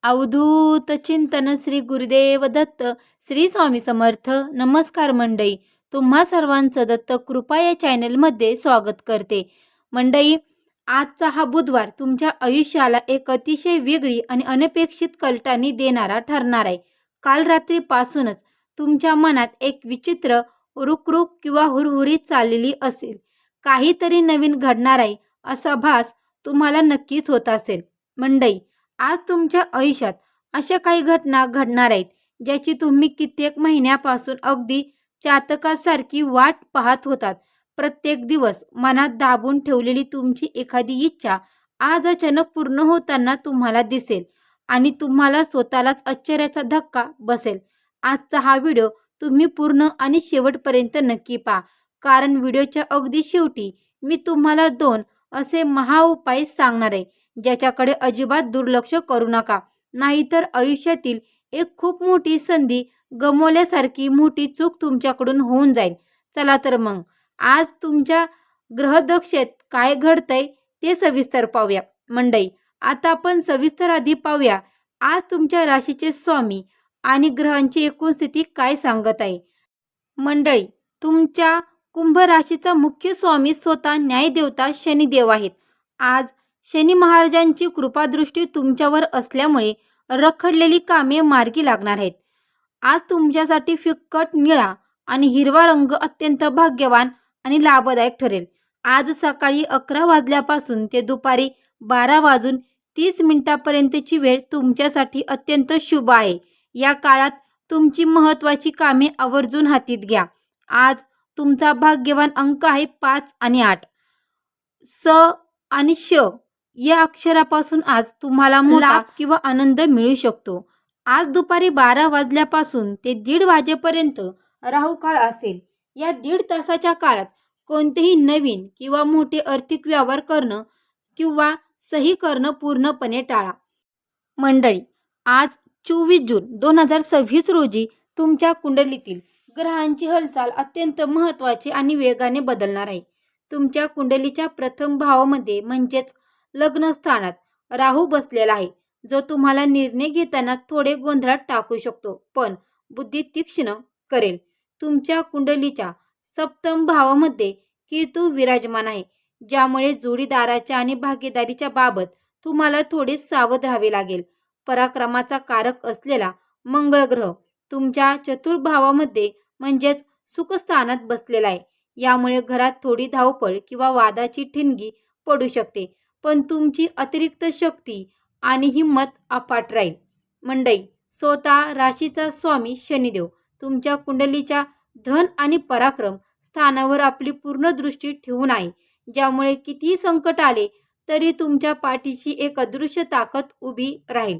अवधूत चिंतन श्री गुरुदेव दत्त श्री स्वामी समर्थ. नमस्कार मंडळी, तुम्हा सर्वांचं दत्त कृपा या चॅनलमध्ये स्वागत करते. मंडळी, आजचा हा बुधवार तुमच्या आयुष्याला एक अतिशय वेगळी आणि अनपेक्षित कल्टानी देणारा ठरणार आहे. काल रात्रीपासूनच तुमच्या मनात एक विचित्र रुकरुक किंवा हुरहुरीत चाललेली असेल. काहीतरी नवीन घडणार आहे असा भास तुम्हाला नक्कीच होत असेल. मंडळी, आज तुमच्या आयुष्यात अशा काही घटना घडणार आहेत ज्याची तुम्ही कित्येक महिन्यापासून अगदी चातकासारखी वाट पाहत होतात. प्रत्येक दिवस मनात दाबून ठेवलेली तुमची एखादी इच्छा आज अचानक पूर्ण होताना तुम्हाला दिसेल आणि तुम्हाला स्वतःलाच आश्चर्याचा धक्का बसेल. आजचा हा व्हिडिओ तुम्ही पूर्ण आणि शेवटपर्यंत नक्की पहा, कारण व्हिडिओच्या अगदी शेवटी मी तुम्हाला 2 असे महाउपाय सांगणार आहे ज्याच्याकडे अजिबात दुर्लक्ष करू नका, नाहीतर आयुष्यातील एक खूप मोठी संधी गमावल्यासारखी मोठी चूक तुमच्याकडून होऊन जाईल. चला तर मग आज तुमच्या ग्रहदक्षेत काय घडतंय ते सविस्तर पाहूया. मंडळी, आता आपण सविस्तर आधी पाहूया आज तुमच्या राशीचे स्वामी आणि ग्रहांची एकूण स्थिती काय सांगत आहे. मंडळी, तुमच्या कुंभ राशीचा मुख्य स्वामी स्वतः न्यायदेवता शनिदेव आहेत. आज शनी महाराजांची कृपादृष्टी तुमच्यावर असल्यामुळे रखडलेली कामे मार्गी लागणार आहेत. आज तुमच्यासाठी फिकट निळा आणि हिरवा रंग अत्यंत भाग्यवान आणि लाभदायक ठरेल. आज सकाळी 11 वाजल्यापासून ते दुपारी 12 वाजून 30 मिनिटांपर्यंतची वेळ तुमच्यासाठी अत्यंत शुभ आहे. या काळात तुमची महत्त्वाची कामे आवर्जून हातीत घ्या. आज तुमचा भाग्यवान अंक आहे 5 आणि 8. स आणि श या अक्षरापासून आज तुम्हाला लाभ किंवा आनंद मिळू शकतो. आज दुपारी 12 वाजल्यापासून ते 1:30 वाजेपर्यंत राहू काळ असेल. या 1.5 तासाच्या काळात कोणतेही नवीन किंवा मोठे आर्थिक व्यवहार करणं किंवा सही करणं पूर्णपणे टाळा. मंडळी, आज 24 जून 2026 रोजी तुमच्या कुंडलीतील ग्रहांची हालचाल अत्यंत महत्त्वाची आणि वेगाने बदलणार आहे. तुमच्या कुंडलीच्या प्रथम भावामध्ये म्हणजेच लग्नस्थानात राहू बसलेला आहे, जो तुम्हाला निर्णय घेताना थोडे गोंधळात टाकू शकतो, पण बुद्धी तीक्ष्ण करेल. तुमच्या कुंडलीच्या सप्तम भावामध्ये केतू विराजमान आहे, ज्यामुळे जोडीदाराच्या आणि भागीदारीच्या बाबत तुम्हाला थोडे सावध राहावे लागेल. पराक्रमाचा कारक असलेला मंगळ ग्रह तुमच्या चतुर्भावामध्ये म्हणजेच सुखस्थानात बसलेला आहे. यामुळे घरात थोडी धावपळ किंवा वादाची ठिणगी पडू शकते, पण तुमची अतिरिक्त शक्ती आणि हिंमत अफाट राहील. मंडळी, स्वतः राशीचा स्वामी शनिदेव तुमच्या कुंडलीच्या धन आणि पराक्रम स्थानावर आपली पूर्ण दृष्टी ठेवून आहे, ज्यामुळे कितीही संकट आले तरी तुमच्या पाठीशी एक अदृश्य ताकद उभी राहील.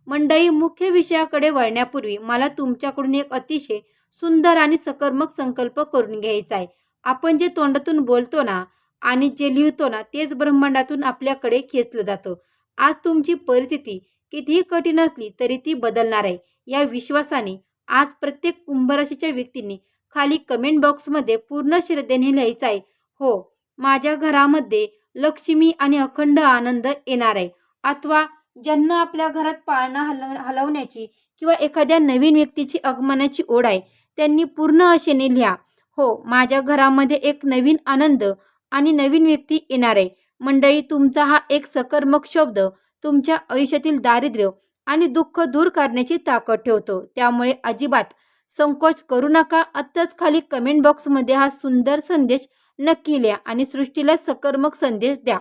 मंडळी, मुख्य विषयाकडे वळण्यापूर्वी मला तुमच्याकडून एक अतिशय सुंदर आणि सकारात्मक संकल्प करून घ्यायचा आहे. आपण जे तोंडातून बोलतो ना आणि जे लिहितो ना, तेच ब्रह्मांडातून आपल्याकडे खेचलं जातं. आज तुमची परिस्थिती कितीही कठीण असली तरी ती बदलणार आहे. या विश्वासाने आज प्रत्येक कुंभराशीच्या व्यक्तींनी खाली कमेंट बॉक्समध्ये पूर्ण श्रद्धेने लिहायचं आहे, हो, माझ्या घरामध्ये लक्ष्मी आणि अखंड आनंद येणार आहे. अथवा ज्यांना आपल्या घरात पाळणा हलवण्याची किंवा एखाद्या नवीन व्यक्तीची आगमनाची ओढ आहे, त्यांनी पूर्ण आशेने लिहा, हो, माझ्या घरामध्ये एक नवीन आनंद आणि नवीन व्यक्ती येणार आहे. मंडळी, तुमचा हा एक सकारात्मक शब्द तुमच्या आयुष्यातील दारिद्र्य आणि दुःख दूर करण्याची ताकद ठेवतो. त्यामुळे अजिबात संकोच करू नका. आत्ताच खाली कमेंट बॉक्समध्ये हा सुंदर संदेश नक्की लिहा आणि सृष्टीला सकारात्मक संदेश द्या.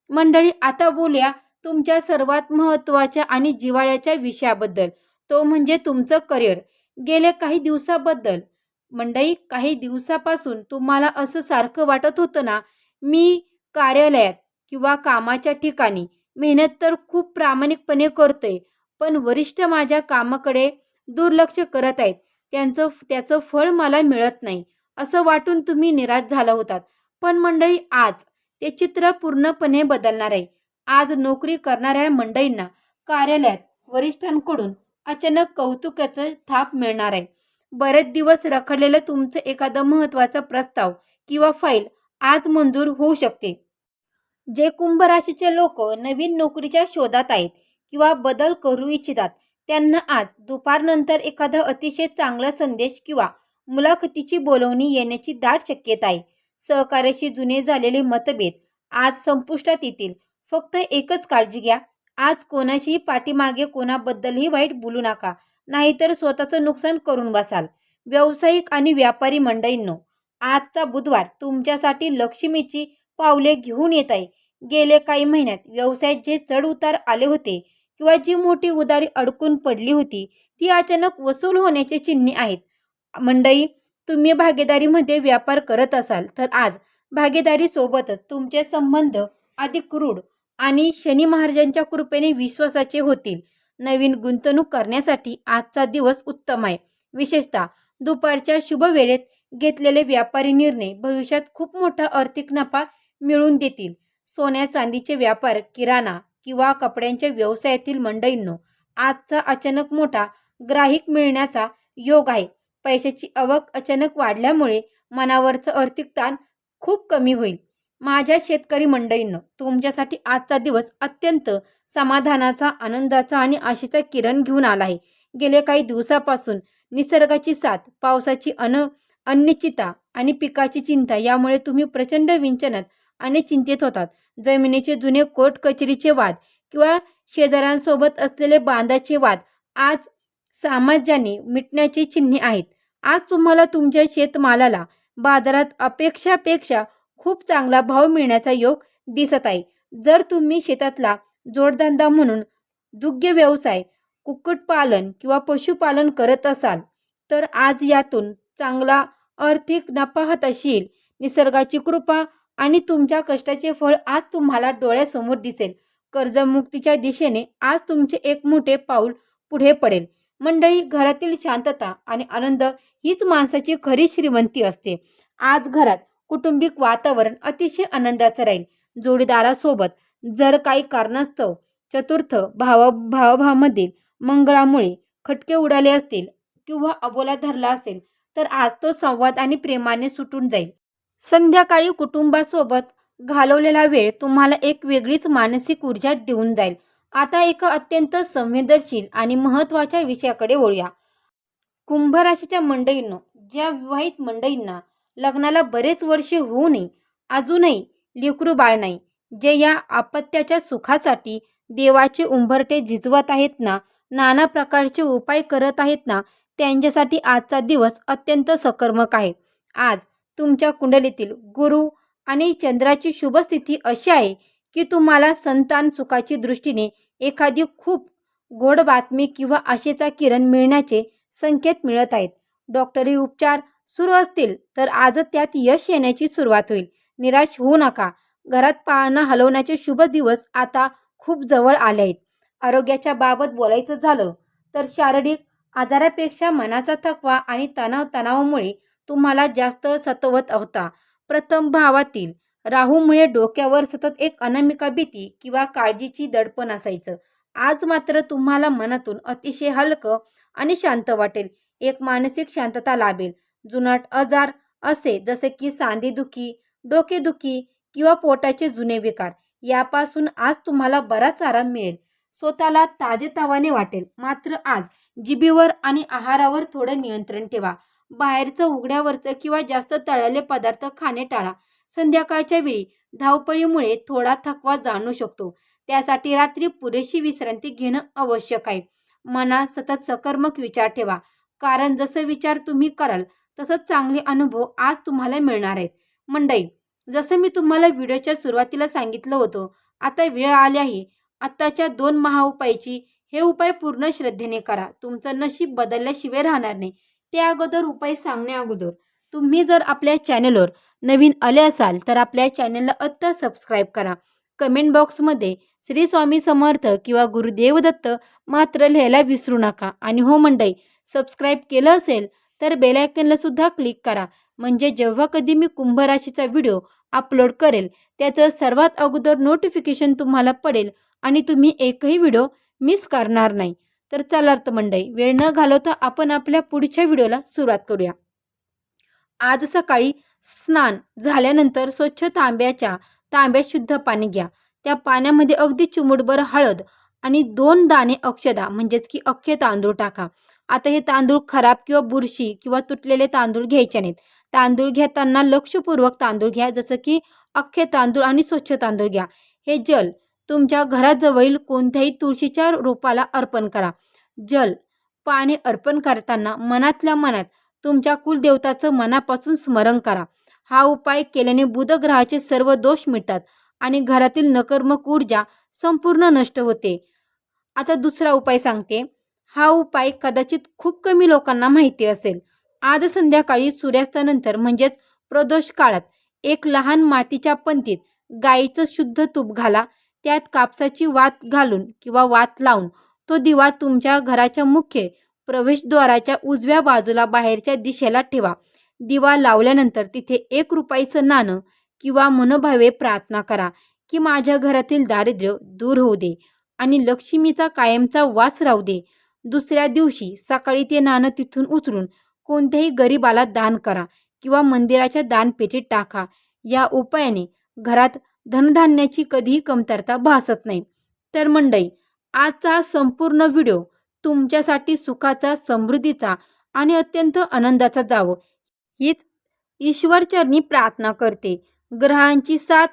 मंडळी, आता बोलूया तुमच्या सर्वात महत्त्वाच्या आणि जिव्हाळ्याच्या विषयाबद्दल, तो म्हणजे तुमचं करिअर. गेल्या काही दिवसाबद्दल मंडळी, काही दिवसापासून तुम्हाला असं सारखं वाटत होतं ना, मी कार्यालयात किंवा कामाच्या ठिकाणी मेहनत तर खूप प्रामाणिकपणे करतोय, पण वरिष्ठ माझ्या कामाकडे दुर्लक्ष करत आहेत, त्याचं फळ मला मिळत नाही, असं वाटून तुम्ही निराश झाला होतात. पण मंडळी, आज ते चित्र पूर्णपणे बदलणार आहे. आज नोकरी करणाऱ्या मंडळींना कार्यालयात वरिष्ठांकडून अचानक कौतुकाचं थाप मिळणार आहे. बरेच दिवस रखडलेलं तुमचं एखादं महत्त्वाचा प्रस्ताव किंवा फाईल आज मंजूर होऊ शकते. जे कुंभ राशीचे लोक नवीन नोकरीच्या शोधात आहेत किंवा बदल करू इच्छितात त्यांना आज दुपारनंतर एखादा अतिशय चांगला संदेश किंवा मुलाखतीची बोलवणी येण्याची दाट शक्यता आहे. सहकार्याशी जुने झालेले मतभेद आज संपुष्टात येतील. फक्त एकच काळजी घ्या, आज कोणाशीही पाठीमागे कोणाबद्दलही वाईट बोलू नका, नाहीतर स्वतःचं नुकसान करून बसाल. व्यावसायिक आणि व्यापारी मंडळींनो, आजचा बुधवार तुमच्यासाठी लक्ष्मीची पावले घेऊन येत आहे. गेले काही महिन्यात व्यवसायात जे चढ उतार आले होते किंवा जी मोठी उधारी अडकून पडली होती ती अचानक वसूल होण्याची चिन्हे आहेत. मंडळी, तुम्ही भागीदारीमध्ये व्यापार करत असाल तर आज भागीदारीसोबतच तुमचे संबंध अधिक रूढ आणि शनी महाराजांच्या कृपेने विश्वासाचे होतील. नवीन गुंतवणूक करण्यासाठी आजचा दिवस उत्तम आहे. विशेषतः दुपारच्या शुभ वेळेत घेतलेले व्यापारी निर्णय भविष्यात खूप मोठा आर्थिक नफा मिळवून देतील. सोन्या चांदीचे व्यापार, किराणा किंवा कपड्यांच्या व्यवसायातील मंडळींनो, आजचा अचानक मोठा ग्राहक मिळण्याचा योग आहे. पैशाची आवक अचानक वाढल्यामुळे मनावरचं आर्थिक ताण खूप कमी होईल. माझ्या शेतकरी मंडळींनो, तुमच्यासाठी आजचा दिवस अत्यंत समाधानाचा, आनंदाचा आणि आशेचा किरण घेऊन आला आहे. गेले काही दिवसापासून निसर्गाची साथ, पावसाची अनिश्चितता आणि पिकाची चिंता यामुळे तुम्ही प्रचंड विंचनात आणि चिंतेत होतात. जमिनीचे जुने कोर्ट कचेरीचे वाद किंवा शेजाऱ्यांसोबत असलेले बांधाचे वाद आज सामंजस्याने मिटण्याची चिन्हे आहेत. आज तुम्हाला तुमच्या शेतमालाला बाजारात अपेक्षापेक्षा खूप चांगला भाव मिळण्याचा योग दिसत आहे. जर तुम्ही शेतातला जोडधंदा म्हणून दुग्ध व्यवसाय, कुक्कुटपालन किंवा पशुपालन करत असाल तर आज यातून चांगला आर्थिक नफा हाताशी येईल. निसर्गाची कृपा आणि तुमच्या कष्टाचे फळ आज तुम्हाला डोळ्यासमोर दिसेल. कर्जमुक्तीच्या दिशेने आज तुमचे एक मोठे पाऊल पुढे पडेल. मंडळी, घरातील शांतता आणि आनंद हीच माणसाची खरी श्रीमंती असते. आज घरात कौटुंबिक वातावरण अतिशय आनंदाचं राहील. जोडीदारासोबत जर काही कारणास्तव चतुर्थ भावाभावामधील मंगळामुळे खटके उडाले असतील किंवा अबोला धरला असेल तर आज तो संवाद आणि प्रेमाने सुटून जाईल. संध्याकाळी कुटुंबासोबत घालवलेला वेळ तुम्हाला एक वेगळीच मानसिक ऊर्जा देऊन जाईल. आता एका अत्यंत संवेदनशील आणि महत्त्वाच्या विषयाकडे वळूया. कुंभ राशीच्या मंडळींनो, ज्या विवाहित मंडळींना लग्नाला बरेच वर्षे होऊ नये, अजूनही लेकरू बाळ नाही, जे या अपत्याच्या सुखासाठी देवाचे उंबरठे झिजवत आहेत ना, नाना प्रकारचे उपाय करत आहेत ना, त्यांच्यासाठी आजचा दिवस अत्यंत सकर्मक आहे. आज तुमच्या कुंडलीतील गुरु आणि चंद्राची शुभ स्थिती अशी आहे की तुम्हाला संतान सुखाची दृष्टीने एखादी खूप गोड बातमी किंवा आशेचा किरण मिळण्याचे संकेत मिळत आहेत. डॉक्टरी उपचार सुरू असतील तर आज त्यात यश येण्याची सुरुवात होईल. निराश होऊ नका. घरात पाळणा हलवण्याचे शुभ दिवस आता खूप जवळ आले आहेत. आरोग्याच्या बाबत बोलायचं झालं तर शारीरिक आजारापेक्षा मनाचा थकवा आणि तणावामुळे तुम्हाला जास्त सतावत होता. प्रथम भावातील राहूमुळे डोक्यावर सतत एक अनामिका भीती किंवा काळजीची दडपण असायचं. आज मात्र तुम्हाला मनातून अतिशय हलकं आणि शांत वाटेल. एक मानसिक शांतता लाभेल. जुनाट आजार असे जसे की सांधेदुखी, डोकेदुखी किंवा पोटाचे जुने विकार यापासून आज तुम्हाला बराच आराम मिळेल. स्वतःला ताजेतवाने वाटेल. मात्र आज जिभेवर आणि आहारावर थोडं नियंत्रण ठेवा. बाहेरचं उघड्यावरचं किंवा जास्त तळलेले पदार्थ खाणे टाळा. संध्याकाळच्या वेळी धावपळीमुळे थोडा थकवा जाणवू शकतो. त्यासाठी रात्री पुरेशी विश्रांती घेणं आवश्यक आहे. मनात सतत सकारात्मक विचार ठेवा, कारण जसं विचार तुम्ही कराल तसंच चांगले अनुभव आज तुम्हाला मिळणार आहेत. मंडळी, जसं मी तुम्हाला व्हिडिओच्या सुरुवातीला सांगितलं होतं, आता वेळ आली आहे आत्ताच्या 2 महाउपायाची. हे उपाय पूर्ण श्रद्धेने करा. तुमचं नशीब बदलल्याशिवाय राहणार नाही. त्या अगोदर उपाय सांगण्या अगोदर तुम्ही जर आपल्या चॅनलवर नवीन आले असाल तर आपल्या चॅनलला आत्ता सबस्क्राईब करा. कमेंट बॉक्समध्ये श्री स्वामी समर्थ किंवा गुरुदेव दत्त मात्र लिहायला विसरू नका. आणि हो मंडळी, सबस्क्राईब केलं असेल तर बेल आयकॉनला सुद्धा क्लिक करा, म्हणजे जेव्हा कधी मी कुंभ राशीचा व्हिडिओ अपलोड करेल त्याचं सर्वात अगोदर नोटिफिकेशन तुम्हाला पडेल आणि तुम्ही एकही व्हिडिओ मिस करणार नाही. तर चला तर मंडळी, वेळ न घालवता आपण आपल्या पुढच्या व्हिडिओला सुरुवात करूया. आज सकाळी स्नान झाल्यानंतर स्वच्छ तांब्यात शुद्ध पाणी घ्या. त्या पाण्यामध्ये अगदी चिमूटभर हळद आणि 2 दाणे अक्षदा म्हणजेच की अख्खे तांदूळ टाका. आता हे तांदूळ खराब किंवा बुरशी किंवा तुटलेले तांदूळ घ्यायचे नाहीत. तांदूळ घेताना लक्षपूर्वक तांदूळ घ्या, जसं की अख्खे तांदूळ आणि स्वच्छ तांदूळ घ्या. हे जल तुमच्या घराजवळील कोणत्याही तुळशीच्या रोपाला अर्पण करा. जल पाणी अर्पण करताना मनातल्या मनात तुमच्या कुलदेवताचं मनापासून स्मरण करा. हा उपाय केल्याने बुधग्रहाचे सर्व दोष मिटतात आणि घरातील नकारात्मक ऊर्जा संपूर्ण नष्ट होते. आता दुसरा उपाय सांगते. हा उपाय कदाचित खूप कमी लोकांना माहिती असेल. आज संध्याकाळी सूर्यास्तानंतर म्हणजेच प्रदोष काळात एक लहान मातीच्या पंतीत गाईचं शुद्ध तूप घाला. त्यात कापसाची वात घालून किंवा वात लावून तो दिवा तुमच्या घराच्या मुख्य प्रवेशद्वाराच्या उजव्या बाजूला बाहेरच्या दिशेला ठेवा. दिवा लावल्यानंतर तिथे 1 रुपयाचं नाणं किंवा मनोभावे प्रार्थना करा की माझ्या घरातील दारिद्र्य दूर होऊ दे आणि लक्ष्मीचा कायमचा वास राहू दे. दुसऱ्या दिवशी सकाळी ते नाणं तिथून उचलून कोणत्याही गरीबाला दान करा किंवा मंदिराच्या दानपेटीत टाका. या उपायाने घरात धनधान्याची कधीही कमतरता भासत नाही. तर मंडळी, आजचा हा संपूर्ण व्हिडिओ तुमच्यासाठी सुखाचा, समृद्धीचा आणि अत्यंत आनंदाचा जावो हीच ईश्वरचरणी प्रार्थना करते. ग्रहांची साथ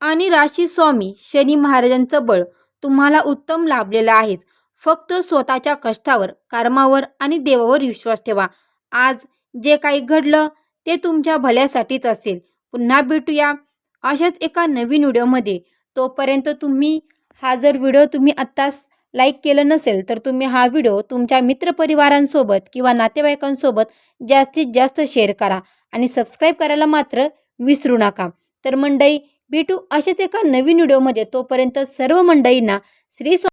आणि राशी स्वामी शनी महाराजांचं बळ तुम्हाला उत्तम लाभलेलं आहेच. फक्त स्वतःच्या कष्टावर, कर्मावर आणि देवावर विश्वास ठेवा. आज जे काही घडलं ते तुमच्या भल्यासाठीच असेल. पुन्हा भेटूया अशाच एका नवीन व्हिडिओमध्ये. तोपर्यंत हा जर व्हिडिओ तुम्ही आत्ताच लाईक केलं नसेल तर तुम्ही हा व्हिडिओ तुमच्या मित्रपरिवारांसोबत किंवा नातेवाईकांसोबत जास्तीत जास्त शेअर करा आणि सबस्क्राईब करायला मात्र विसरू नका. तर मंडळी, भेटू अशाच एका नवीन व्हिडिओमध्ये. तोपर्यंत सर्व मंडळींना श्री